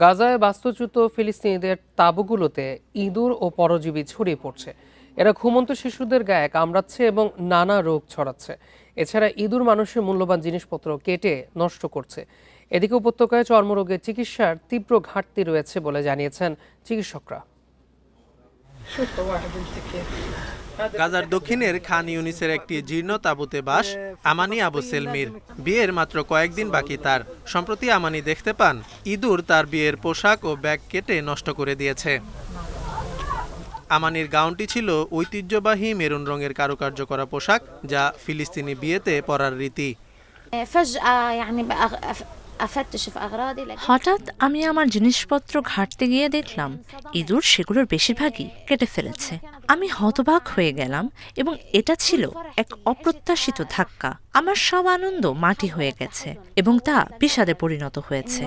গাজায় বাস্তুচ্যুত ফিলিস্তিনিদের তাঁবুগুলোতে ইঁদুর ও পরজীবী ছড়িয়ে পড়ছে। এরা ঘুমন্ত শিশুদের গায়ে কামড়াচ্ছে এবং নানা রোগ ছড়াচ্ছে। এছাড়া ইঁদুর মানুষের মূল্যবান জিনিসপত্র কেটে নষ্ট করছে। এদিকে উপত্যকায় চর্মরোগের চিকিৎসার তীব্র ঘাটতি রয়েছে বলে জানিয়েছেন চিকিৎসকরা। গাজার দক্ষিণের খান ইউনিসের একটি জীর্ণ তাঁবুতে বাস আমানি আবু সেলমির। বিয়ের মাত্র কয়েকদিন বাকি তার। সম্প্রতি আমানি দেখতে পান ইঁদুর তার বিয়ের পোশাক ও ব্যাগ কেটে নষ্ট করে দিয়েছে। আমানির গাউনটি ছিল ঐতিহ্যবাহী মেরুন রঙের কারুকার্য করা পোশাক, যা ফিলিস্তিনি বিয়েতে পরার রীতি। হঠাৎ আমি আমার জিনিসপত্র ঘাঁটতে গিয়ে দেখলাম ইঁদুর সেগুলোর বেশিরভাগই কেটে ফেলেছে। আমি হতবাক হয়ে গেলাম এবং এটা ছিল এক অপ্রত্যাশিত ধাক্কা। আমার সব আনন্দ মাটি হয়ে গেছে এবং তা বিষাদে পরিণত হয়েছে।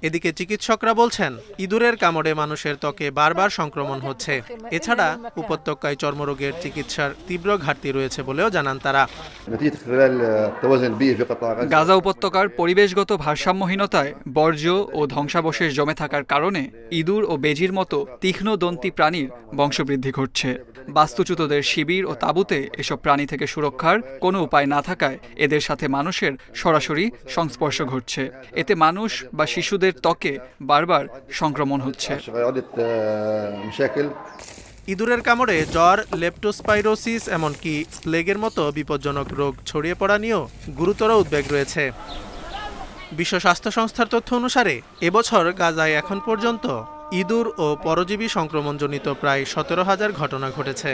এদিকে চিকিৎসকরা বলছেন ইঁদুরের কামড়ে মানুষের ত্বকে বারবার সংক্রমণ হচ্ছে। এছাড়া উপত্যকায় চর্মরোগের চিকিৎসার তীব্র ঘাটতি রয়েছে বলেও জানান তারা। গাজা উপত্যকার পরিবেশগত ভারসাম্যহীনতায় বর্জ্য ও ধ্বংসাবশেষ জমে থাকার কারণে ইঁদুর ও বেজির মতো তীক্ষ্ণদন্তি প্রাণীর বংশবৃদ্ধি ঘটছে। বাস্তুচ্যুতদের শিবির ও তাঁবুতে এসব প্রাণী থেকে সুরক্ষার কোনো উপায় না থাকায় এদের সাথে মানুষের সরাসরি সংস্পর্শ ঘটছে। এতে মানুষ বা শিশুদের ত্বকে বারবার সংক্রমণ হচ্ছে। ইঁদুরের কামড়ে জ্বর, লেপ্টোস্পাইরোসিস এমনকি প্লেগের মতো বিপজ্জনক রোগ ছড়িয়ে পড়া নিয়েও গুরুতর উদ্বেগ রয়েছে। বিশ্ব স্বাস্থ্য সংস্থার তথ্য অনুসারে এবছর গাজায় এখন পর্যন্ত ইঁদুর ও পরজীবী সংক্রমণজনিত প্রায় 17,000 ঘটনা ঘটেছে।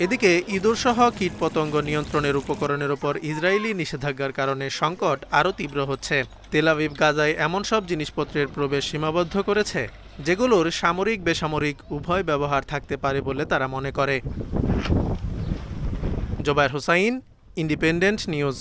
এদিকে ইঁদুরসহ কীটপতঙ্গ নিয়ন্ত্রণের উপকরণের উপর ইসরায়েলি নিষেধাজ্ঞার কারণে সংকট আরও তীব্র হচ্ছে। তেল আবিব গাজায় এমন সব জিনিসপত্রের প্রবেশ সীমাবদ্ধ করেছে যেগুলোর সামরিক বেসামরিক উভয় ব্যবহার থাকতে পারে বলে তারা মনে করে। Zobayer Hossain, Independent news.